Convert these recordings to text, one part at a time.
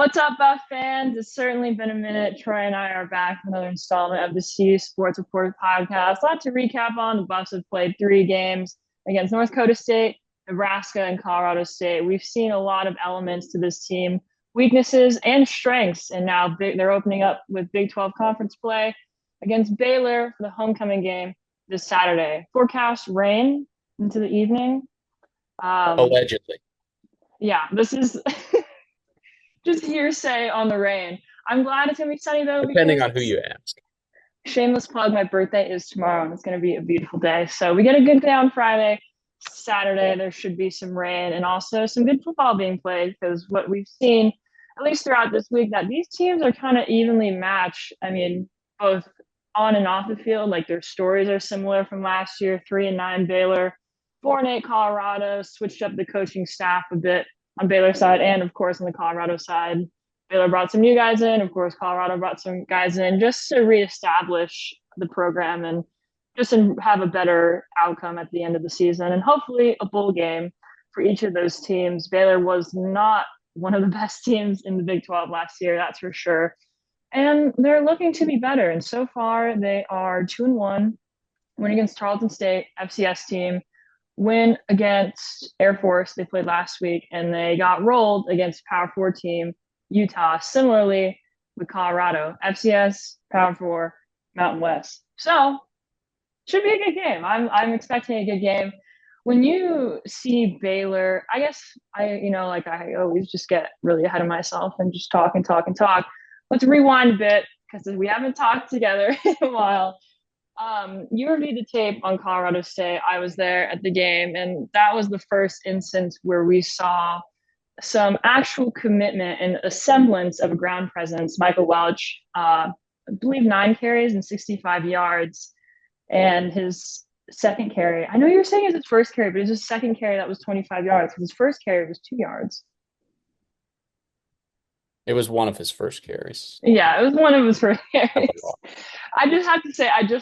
What's up, Buff fans? It's certainly been a minute. Troy and I are back for another installment of the CU Sports Report podcast. A lot to recap on. The Buffs have played 3 games against North Dakota State, Nebraska, and Colorado State. We've seen a lot of elements to this team, weaknesses and strengths, and now they're opening up with Big 12 conference play against Baylor for the homecoming game this Saturday. Forecast rain into the evening. Um, Allegedly, yeah, this is just hearsay on the rain. I'm glad it's gonna be sunny though depending because on who it's you ask. shameless plug. My birthday is tomorrow and it's gonna be a beautiful day. So we get a good day on Friday. Saturday there should be some rain and also some good football being played because what we've seen, at least throughout this week, that these teams are kind of evenly matched. I mean, both on and off the field. Like their stories are similar from last year. 3-9 Baylor, 4-8 Colorado. Switched up the coaching staff a bit on Baylor side and of course on the Colorado side. Baylor brought some new guys in. Of course, Colorado brought some guys in just to reestablish the program and just to have a better outcome at the end of the season and hopefully a bowl game for each of those teams. Baylor was not one of the best teams in the Big 12 last year, that's for sure. And they're looking to be better. And so far, they are 2-1, win against Tarleton State, FCS team, win against Air Force. They played last week, and they got rolled against Power 4 team Utah. Similarly with Colorado, FCS, Power 4, Mountain West. So should be a good game. I'm expecting a good game. When you see Baylor, I guess like I always just get really ahead of myself and just talk and talk and talk. Let's rewind a bit because we haven't talked together in a while. You reviewed the tape on Colorado State. I was there at the game, and that was the first instance where we saw some actual commitment and a semblance of a ground presence. Michael Welch, I believe 9 carries and 65 yards. And his second carry, I know you were saying it's his first carry, but it was his second carry that was 25 yards. His first carry was 2 yards. It was one of his first carries. Yeah, it was one of his first Not by carries. far. I just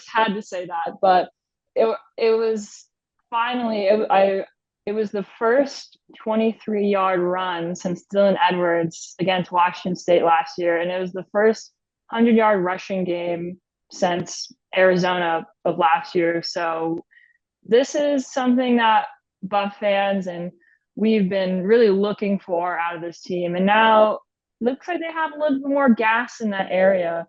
had to say that, but it was finally it was the first 23-yard run since Dylan Edwards against Washington State last year, and it was the first 100-yard rushing game since Arizona of last year. So this is something that Buff fans and we've been really looking for out of this team, and now looks like they have a little bit more gas in that area.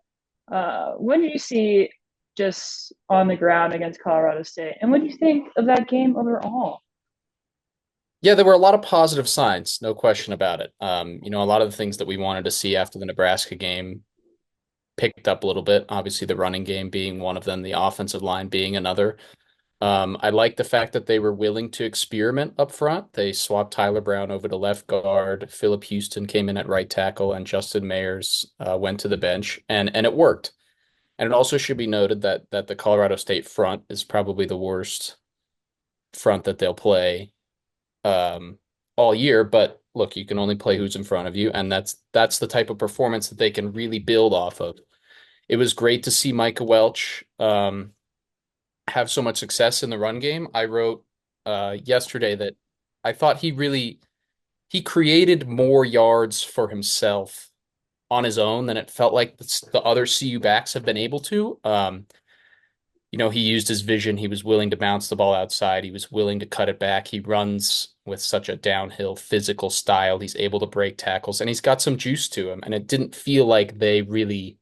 What did you see just on the ground against Colorado State? And what do you think of that game overall? Yeah, there were a lot of positive signs, no question about it. A lot of the things that we wanted to see after the Nebraska game picked up a little bit. Obviously, the running game being one of them, the offensive line being another. I like the fact that they were willing to experiment up front. They swapped Tyler Brown over to left guard. Philip Houston came in at right tackle, and Justin Mayers went to the bench, and it worked. And it also should be noted that the Colorado State front is probably the worst front that they'll play all year. But look, you can only play who's in front of you, and that's the type of performance that they can really build off of. It was great to see Micah Welch have so much success in the run game. I wrote yesterday that I thought he created more yards for himself on his own than it felt like the other CU backs have been able to. He used his vision. He was willing to bounce the ball outside. He was willing to cut it back. He runs with such a downhill physical style. He's able to break tackles and he's got some juice to him. And it didn't feel like they really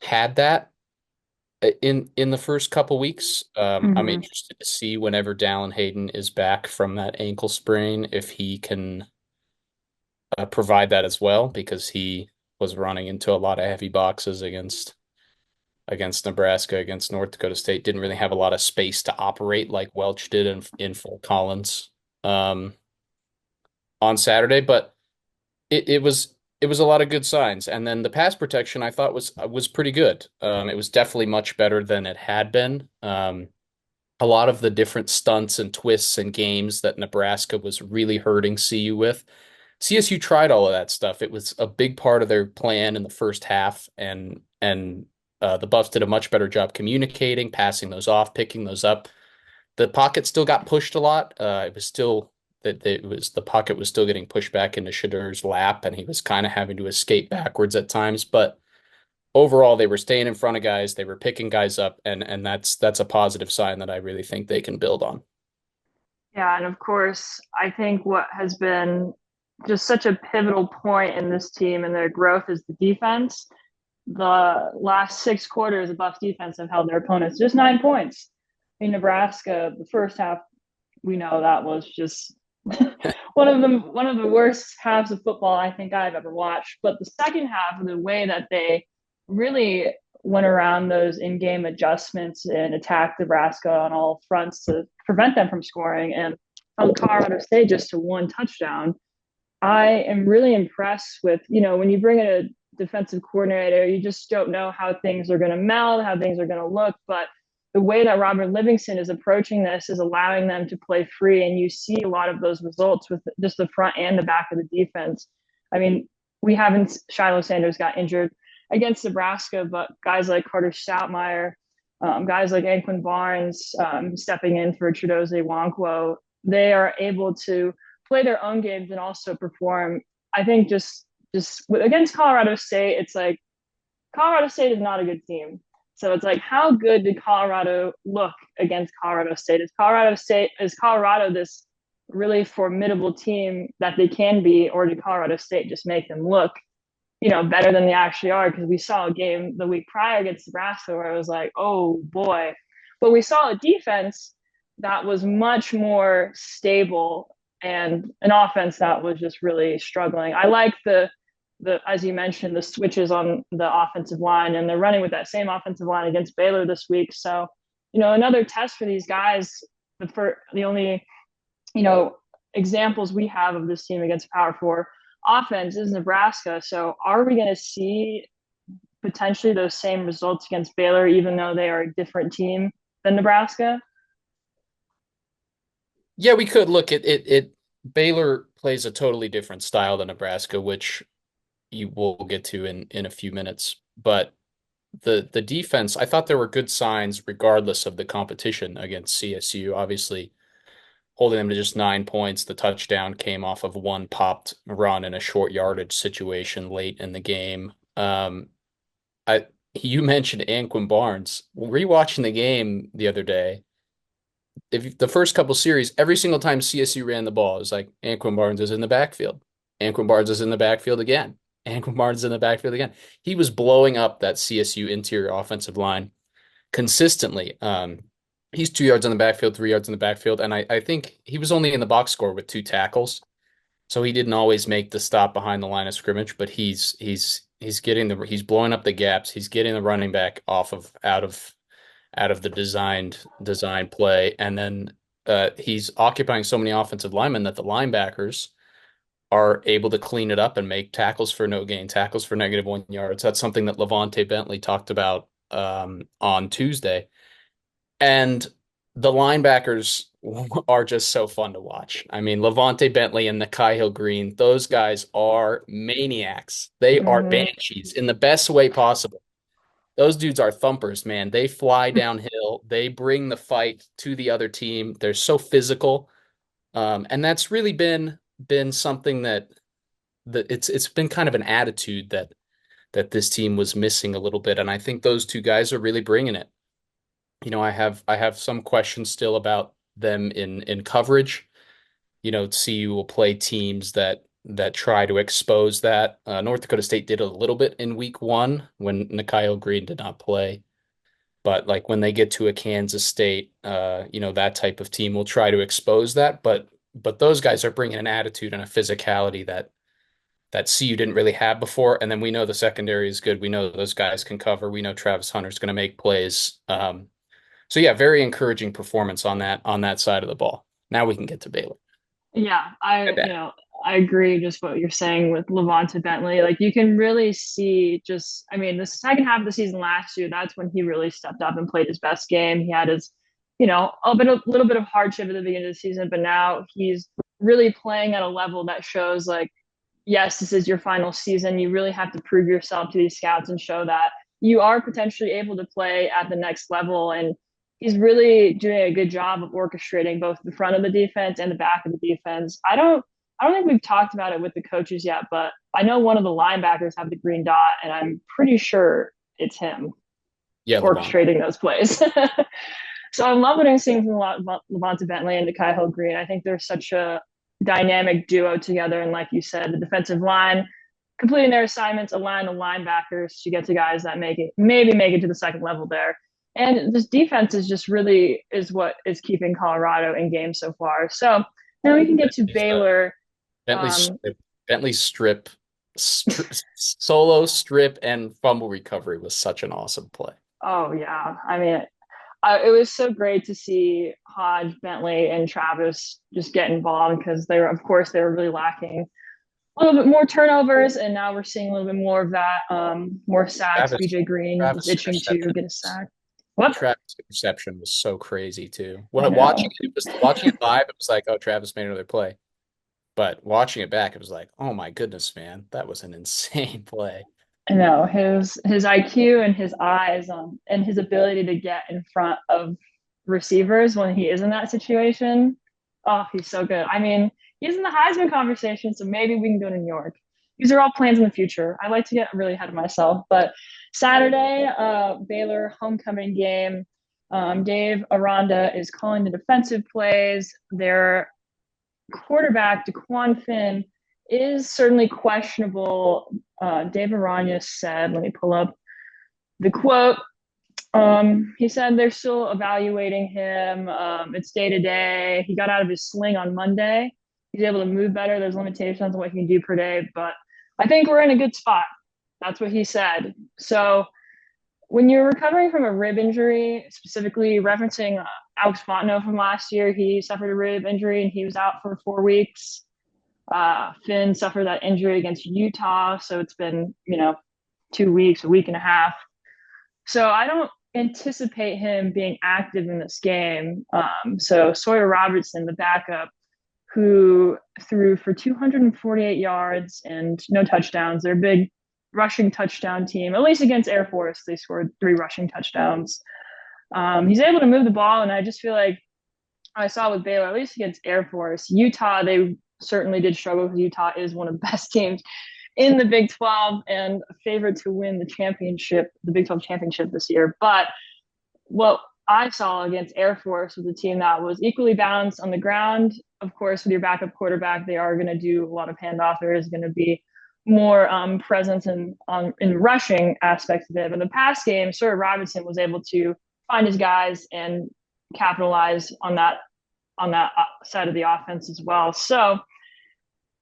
had that in the first couple weeks. I'm Mm-hmm. interested to see whenever Dallin Hayden is back from that ankle sprain, if he can provide that as well, because he was running into a lot of heavy boxes against Nebraska, against North Dakota State. Didn't really have a lot of space to operate like Welch did in Fort Collins um, on Saturday, but it was a lot of good signs. And then the pass protection I thought was pretty good. It was definitely much better than it had been. A lot of the different stunts and twists and games that Nebraska was really hurting CU with. CSU tried all of that stuff. It was a big part of their plan in the first half, and the Buffs did a much better job communicating, passing those off, picking those up. The pocket still got pushed a lot. It was still that it was the pocket was still getting pushed back into Shadur's lap, and he was kind of having to escape backwards at times. But overall, they were staying in front of guys, they were picking guys up, and that's a positive sign that I really think they can build on. Yeah, and of course, I think what has been just such a pivotal point in this team and their growth is the defense. The last 6 quarters, the Buffs defense have held their opponents just 9 points. In Nebraska, the first half, we know that was just one of the worst halves of football I think I've ever watched. But the second half, the way that they really went around those in-game adjustments and attacked Nebraska on all fronts to prevent them from scoring and held Colorado State just to one touchdown. I am really impressed with, when you bring in a defensive coordinator, you just don't know how things are going to meld, how things are going to look. But the way that Robert Livingston is approaching this is allowing them to play free. And you see a lot of those results with just the front and the back of the defense. I mean, we haven't, Shiloh Sanders got injured against Nebraska, but guys like Carter Stoutmeyer, guys like Anquin Barnes stepping in for Chidozie Nwankwo, they are able to play their own games and also perform. I think just against Colorado State, it's like Colorado State is not a good team. So it's like, how good did Colorado look against Colorado State? Is Colorado this really formidable team that they can be, or did Colorado State just make them look, better than they actually are? Because we saw a game the week prior against Nebraska where it was like, oh boy. But we saw a defense that was much more stable and an offense that was just really struggling. I like the as you mentioned, the switches on the offensive line, and they're running with that same offensive line against Baylor this week. So, another test for these guys. The only, examples we have of this team against Power Four offense is Nebraska. So, are we going to see potentially those same results against Baylor, even though they are a different team than Nebraska? Yeah, we could look at it. Baylor plays a totally different style than Nebraska, which you will get to in a few minutes. But the defense, I thought there were good signs regardless of the competition against CSU. Obviously, holding them to just 9 points. The touchdown came off of one popped run in a short yardage situation late in the game. I You mentioned Anquin Barnes. Rewatching the game the other day, if the first couple series, every single time CSU ran the ball, it was like Anquin Barnes is in the backfield. Anquin Barnes is in the backfield again. Anquin Barnes is in the backfield again. He was blowing up that CSU interior offensive line consistently. He's 2 yards in the backfield, 3 yards in the backfield, and I think he was only in the box score with 2 tackles, so he didn't always make the stop behind the line of scrimmage. But he's blowing up the gaps. He's getting the running back off of out of the design play, and then he's occupying so many offensive linemen that the linebackers are able to clean it up and make tackles for no gain, tackles for -1 yards. That's something that Levante Bentley talked about on Tuesday. And the linebackers are just so fun to watch. I mean, Levante Bentley and Nakai Hill-Green, those guys are maniacs. They are Mm-hmm. banshees in the best way possible. Those dudes are thumpers, man. They fly downhill. They bring the fight to the other team. They're so physical. And that's really been something that it's been kind of an attitude that this team was missing a little bit. And I think those two guys are really bringing it. I have some questions still about them in coverage. CU will play teams that try to expose that. North Dakota State did a little bit in week one when Nikhil Green did not play. But like when they get to a Kansas State, that type of team will try to expose that. But those guys are bringing an attitude and a physicality that CU didn't really have before. And then we know the secondary is good. We know those guys can cover. We know Travis Hunter's going to make plays. So yeah, very encouraging performance on that side of the ball. Now we can get to Baylor. Yeah, I bet. I agree just what you're saying with Levante Bentley. Like you can really see just I mean, the second half of the season last year, that's when he really stepped up and played his best game. He had his, a little bit of hardship at the beginning of the season, but now he's really playing at a level that shows like, yes, this is your final season. You really have to prove yourself to these scouts and show that you are potentially able to play at the next level. And he's really doing a good job of orchestrating both the front of the defense and the back of the defense. I don't think we've talked about it with the coaches yet, but I know one of the linebackers have the green dot, and I'm pretty sure it's him Yeah, Levant. orchestrating those plays. So I'm loving seeing from Levante Bentley and Nikai Green. I think they're such a dynamic duo together. And like you said, the defensive line completing their assignments, align the linebackers to get to guys that make it, maybe make it to the second level there. And this defense is just really is what is keeping Colorado in games so far. So now we can get to Bentley's, uh, Baylor. Bentley's Um, Bentley's solo strip and fumble recovery was such an awesome play. oh yeah, I mean, it was so great to see Hodge, Bentley, and Travis just get involved because they were, of course, they were really lacking a little bit more turnovers, and now we're seeing a little bit more of that. More sacks. Travis BJ Green was Travis itching to interception get a sack. What? Travis interception was so crazy too. When I I'm watching know. it, watching it live, it was like, oh, Travis made another play. But watching it back, it was like, oh my goodness, man, that was an insane play. I know his IQ and his eyes on and his ability to get in front of receivers when he is in that situation. Oh, he's so good. I mean, he's in the Heisman conversation, so maybe we can go to New York. These are all plans in the future. I like to get really ahead of myself, but Saturday, Baylor homecoming game. Dave Aranda is calling the defensive plays. Their quarterback, DeQuan Finn, is certainly questionable. Dave Aranda said, let me pull up the quote. He said they're still evaluating him. It's day to day. He got out of his sling on Monday. He's able to move better. There's limitations on what he can do per day, but I think we're in a good spot. That's what he said. So when you're recovering from a rib injury, specifically referencing Alex Fontenot from last year, he suffered a rib injury and he was out for 4 weeks. Finn suffered that injury against Utah, so it's been 2 weeks, a week and a half. So I don't anticipate him being active in this game. So Sawyer Robertson, the backup, who threw for 248 yards and no touchdowns. They're a big rushing touchdown team. At least against Air Force, they scored 3 rushing touchdowns. He's able to move the ball, and I just feel like I saw with Baylor, at least against Air Force. Utah, they certainly did struggle because Utah is one of the best teams in the Big 12 and a favorite to win the championship, the Big 12 championship this year. But what I saw against Air Force was a team that was equally balanced on the ground. Of course, with your backup quarterback, they are going to do a lot of handoff. There is going to be more presence in rushing aspects of it. But in the past game, Sawyer Robinson was able to find his guys and capitalize on that side of the offense as well. So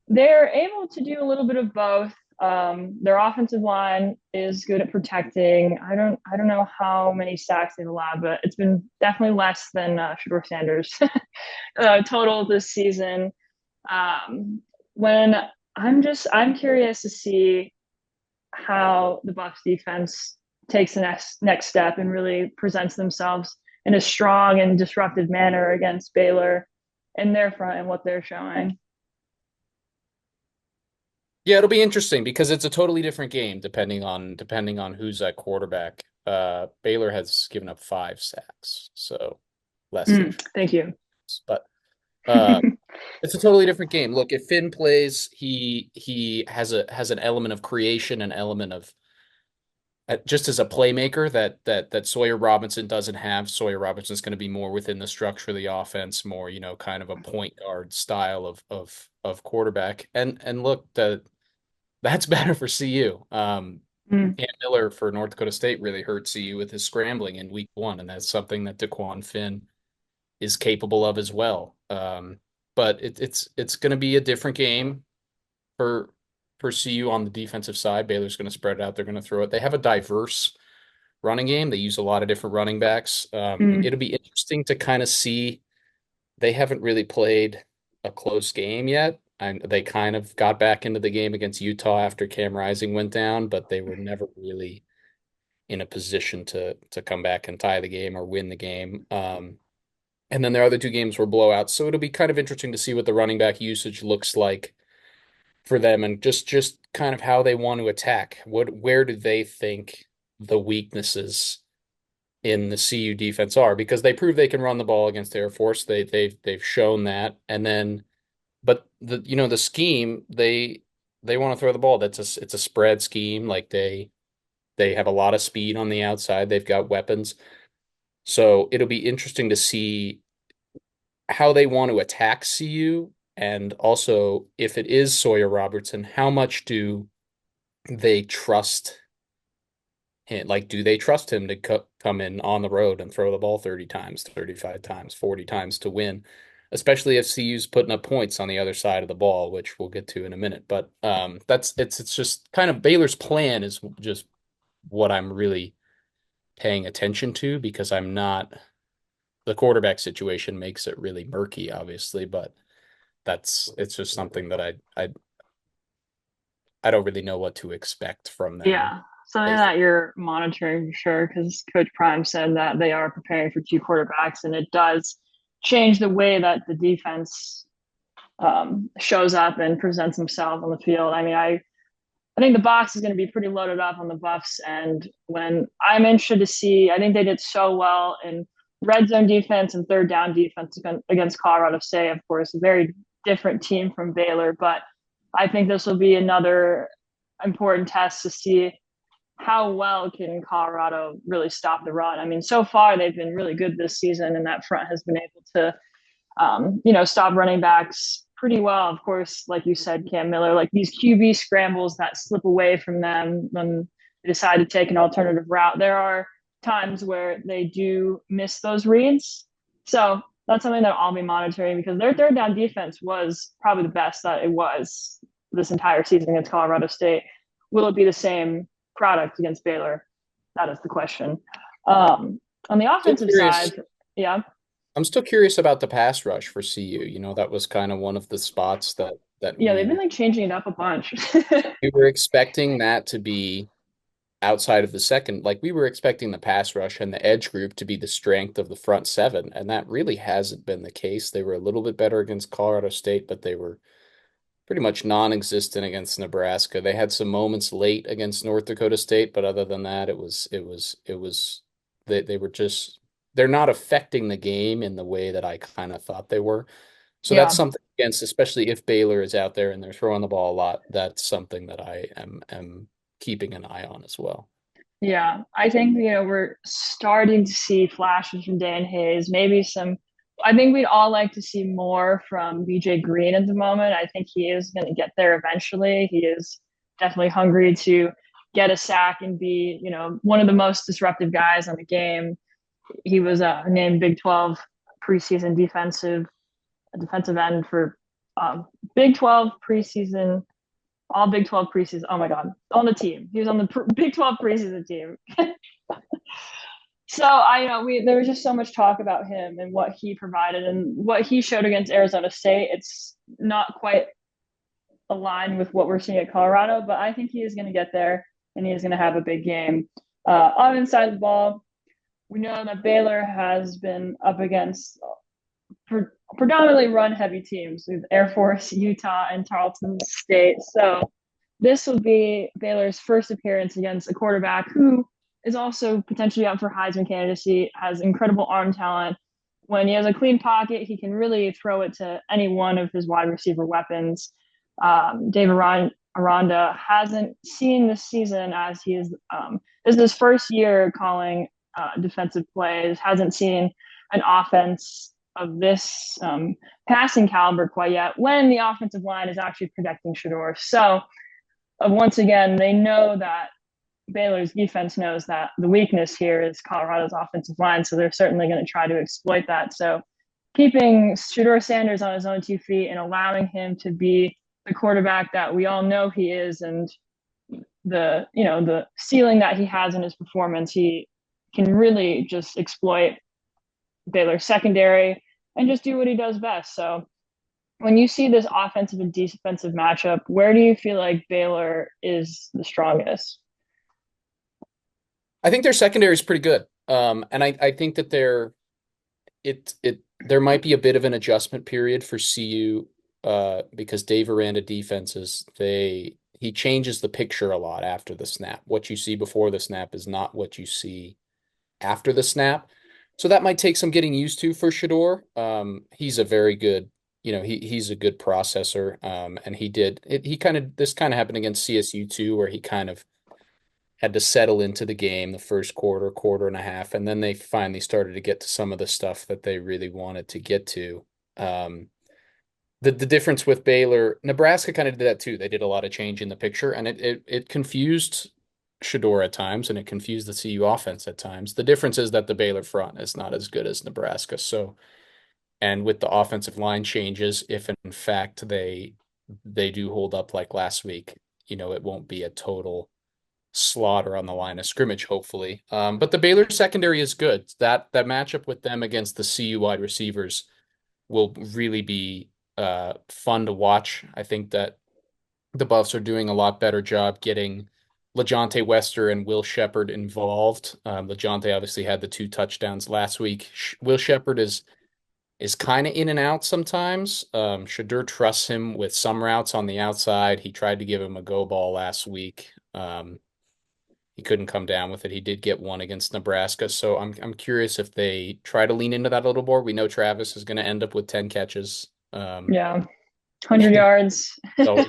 they're able to do a little bit of both. Their offensive line is good at protecting. I don't know how many sacks they've allowed, but it's been definitely less than Shedeur Sanders total this season. When I'm curious to see how the Bucs defense takes the next step and really presents themselves in a strong and disruptive manner against Baylor in their front and what they're showing. Yeah, it'll be interesting because it's a totally different game depending on who's at quarterback. Baylor has given up 5 sacks, so less than Thank you. but uh it's a totally different game. Look, if Finn plays, he has an element of creation, an element of just as a playmaker that Sawyer Robinson doesn't have. Sawyer Robinson's going to be more within the structure of the offense, more, kind of a point guard style of quarterback. And look, that's better for CU. Mm. Cam Miller for North Dakota State really hurt CU with his scrambling in week 1, and that's something that DeQuan Finn is capable of as well. But it's going to be a different game for CU on the defensive side. Baylor's going to spread it out. They're going to throw it. They have a diverse running game. They use a lot of different running backs. Mm. It'll be interesting to kind of see. They haven't really played a close game yet. And they kind of got back into the game against Utah after Cam Rising went down, but they were never really in a position to come back and tie the game or win the game. And then their other 2 games were blowouts. So it'll be kind of interesting to see what the running back usage looks like for them and just kind of how they want to attack. Where do they think the weaknesses in the CU defense are because they prove they can run the ball against Air Force. They've shown that. And then but the scheme, they want to throw the ball. It's a spread scheme. Like they have a lot of speed on the outside. They've got weapons. So it'll be interesting to see how they want to attack CU, and also if it is Sawyer Robertson, how much do they trust him? Like, do they trust him to come in on the road and throw the ball 30 times, 35 times, 40 times to win? Especially if CU's putting up points on the other side of the ball, which we'll get to in a minute. But it's just kind of Baylor's plan is just what I'm really paying attention to because I'm not the quarterback situation makes it really murky, obviously, but it's just something that I don't really know what to expect from them. Yeah, something that you're monitoring for sure, because Coach Prime said that they are preparing for two quarterbacks, and it does change the way that the defense shows up and presents themselves on the field. I mean, I think the box is going to be pretty loaded up on the Buffs, and when I'm interested to see, I think they did so well in red zone defense and third down defense against Colorado State. Of course, a very different team from Baylor, but I think this will be another important test to see how well can Colorado really stop the run. I mean, so far they've been really good this season, and that front has been able to stop running backs pretty well. Of course, like you said, Cam Miller, like these QB scrambles that slip away from them when they decide to take an alternative route. There are times where they do miss those reads. So that's something that I'll be monitoring because their third down defense was probably the best that it was this entire season against Colorado State. Will it be the same product against Baylor? That is the question. On the Still offensive curious. side, yeah, I'm still curious about the pass rush for CU. That was kind of one of the spots that yeah, they've been like changing it up a bunch. we were expecting that to be outside of the second. Like we were expecting the pass rush and the edge group to be the strength of the front seven, and that really hasn't been the case. They were a little bit better against Colorado State, but they were pretty much non-existent against Nebraska. They had some moments late against North Dakota State, but other than that, it was they were just they're not affecting the game in the way that I kind of thought they were. So that's Yeah. something against, especially if Baylor is out there and they're throwing the ball a lot. That's something that I am keeping an eye on as well. Yeah, I think we're starting to see flashes from Dan Hayes. Maybe some. I think we'd all like to see more from BJ Green at the moment. I think he is going to get there eventually. He is definitely hungry to get a sack and be, one of the most disruptive guys on the game. He was named Big 12 preseason defensive end for Big 12 preseason all Big 12 preseason. Oh my God, on the team. He was on the Big 12 preseason team. So there was just so much talk about him and what he provided and what he showed against Arizona State. It's not quite aligned with what we're seeing at Colorado, but I think he is going to get there and he is going to have a big game. On inside the ball, we know that Baylor has been up against predominantly run heavy teams with Air Force, Utah, and Tarleton State. So this will be Baylor's first appearance against a quarterback who is also potentially up for Heisman candidacy, has incredible arm talent. When he has a clean pocket, he can really throw it to any one of his wide receiver weapons. David Aranda hasn't seen this season as he is. This is his first year calling defensive plays. Hasn't seen an offense of this passing caliber quite yet. When the offensive line is actually protecting Shador, so once again, they know that Baylor's defense knows that the weakness here is Colorado's offensive line, so they're certainly going to try to exploit that. So keeping Shador Sanders on his own 2 feet and allowing him to be the quarterback that we all know he is and the ceiling that he has in his performance, he can really just exploit Baylor's secondary and just do what he does best. So when you see this offensive and defensive matchup, where do you feel like Baylor is the strongest? I think their secondary is pretty good. And I think that there might be a bit of an adjustment period for CU because Dave Aranda defenses, he changes the picture a lot after the snap. What you see before the snap is not what you see after the snap. So that might take some getting used to for Shador. He's a very good, he's a good processor. And this kind of happened against CSU too, where he kind of had to settle into the game the first quarter, quarter and a half, and then they finally started to get to some of the stuff that they really wanted to get to. Um, the difference with Baylor, Nebraska kind of did that too. They did a lot of change in the picture, and it confused Shador at times, and it confused the CU offense at times. The difference is that the Baylor front is not as good as Nebraska. So, and with the offensive line changes, if in fact they do hold up like last week, it won't be a total slaughter on the line of scrimmage, hopefully. But the Baylor secondary is good. That matchup with them against the CU wide receivers will really be fun to watch. I think that the Buffs are doing a lot better job getting LaJohntay Wester and Will Sheppard involved. LaJohntay obviously had the 2 touchdowns last week. Will Sheppard is kind of in and out sometimes. Shadur trusts him with some routes on the outside. He tried to give him a go ball last week. He couldn't come down with it. He did get one against Nebraska, so I'm curious if they try to lean into that a little more. We know Travis is going to end up with 10 catches. Yeah, 100 yards. So,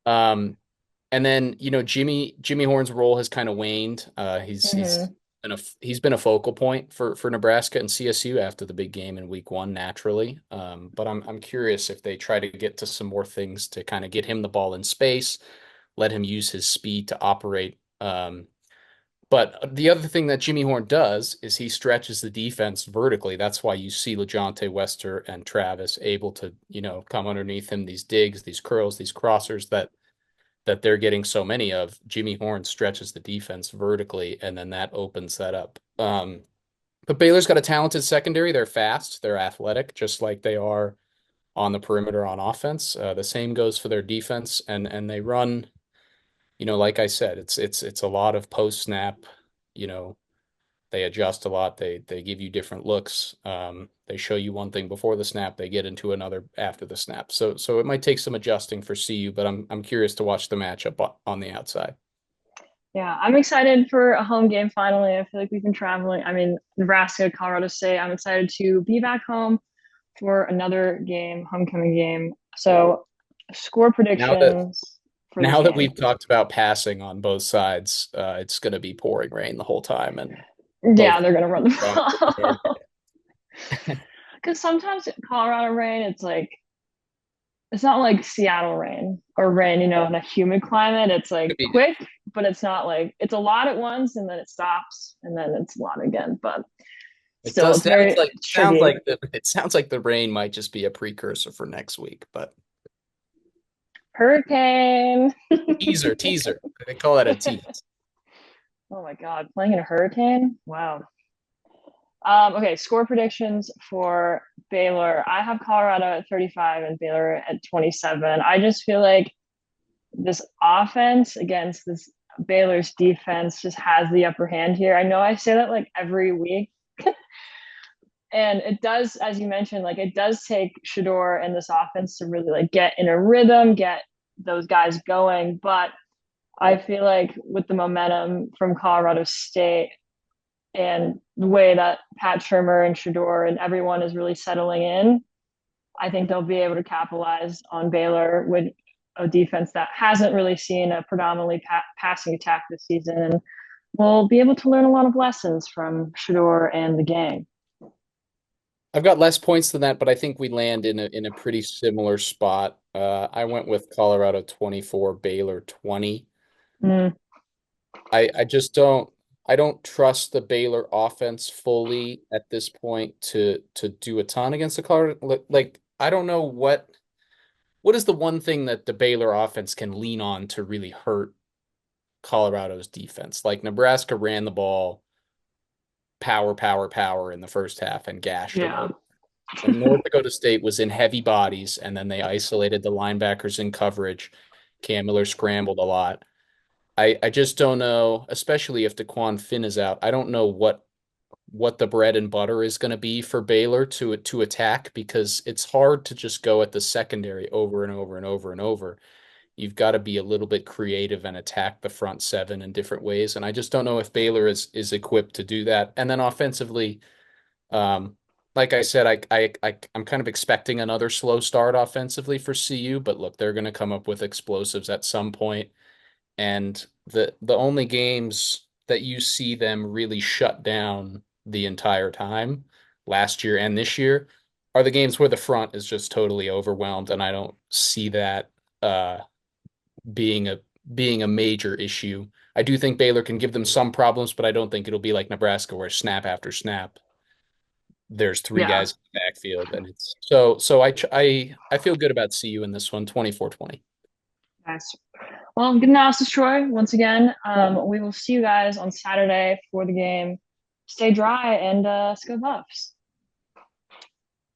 um, and then Jimmy Horn's role has kind of waned. Mhm. He's been a focal point for Nebraska and CSU after the big game in week 1 naturally. But I'm curious if they try to get to some more things to kind of get him the ball in space, let him use his speed to operate. But the other thing that Jimmy Horn does is he stretches the defense vertically. That's why you see LaJohntay Wester and Travis able to, come underneath him, these digs, these curls, these crossers that they're getting so many of. Jimmy Horn stretches the defense vertically, and then that opens that up. But Baylor's got a talented secondary. They're fast, they're athletic, just like they are on the perimeter on offense. The same goes for their defense, and they run. Like I said, it's a lot of post snap. You know, they adjust a lot. They give you different looks. They show you one thing before the snap, they get into another after the snap. So it might take some adjusting for CU, but I'm curious to watch the matchup on the outside. Yeah, I'm excited for a home game finally. I feel like we've been traveling. I mean, Nebraska, Colorado State. I'm excited to be back home for another game, homecoming game. So, score Now that predictions for this now that game. we've talked about passing on both sides, it's going to be pouring rain the whole time, and Yeah, both they're gonna run the going to the yard. ball. Because sometimes Colorado rain, it's not like Seattle rain or rain, in a humid climate. It's like Could be quick, but it's not like it's a lot at once and then it stops and then it's a lot again. But It still, does it's very tricky. it sounds like the rain might just be a precursor for next week, but Hurricane. teaser. They call that a tease. Oh my God, playing in a hurricane? Wow. Okay, score predictions for Baylor. I have Colorado at 35 and Baylor at 27. I just feel like this offense against this Baylor's defense just has the upper hand here. I know I say that like every week. And it does, as you mentioned, like it does take Shador and this offense to really like get in a rhythm, get those guys going. But I feel like with the momentum from Colorado State and the way that Pat Shermer and Shador and everyone is really settling in, I think they'll be able to capitalize on Baylor with a defense that hasn't really seen a predominantly passing attack this season. And we'll be able to learn a lot of lessons from Shador and the gang. I've got less points than that, but I think we land in a pretty similar spot. I went with Colorado 24, Baylor 20. Mm, I just I don't trust the Baylor offense fully at this point to do a ton against the Colorado. Like I don't know what is the one thing that the Baylor offense can lean on to really hurt Colorado's defense. Like Nebraska ran the ball power in the first half and gashed them yeah. over. And North Dakota State was in heavy bodies, and then they isolated the linebackers in coverage. Cam Miller scrambled a lot. I just don't know, especially if DeQuan Finn is out. I don't know what the bread and butter is going to be for Baylor to attack because it's hard to just go at the secondary over and over and over and over. you've got to be a little bit creative and attack the front seven in different ways. And I just don't know if Baylor is equipped to do that. And then offensively, um, like I said, I'm kind of expecting another slow start offensively for CU, but look, they're going to come up with explosives at some point. And the only games that you see them really shut down the entire time, last year and this year, are the games where the front is just totally overwhelmed, and I don't see that uh, being a major issue. I do think Baylor can give them some problems, but I don't think it'll be like Nebraska where snap after snap there's three Yeah, guys in the backfield, and it's so I feel good about CU in this one, 24-20. nice. Well, good analysis, Troy. Once again, we will see you guys on Saturday for the game. Stay dry and let's go Buffs.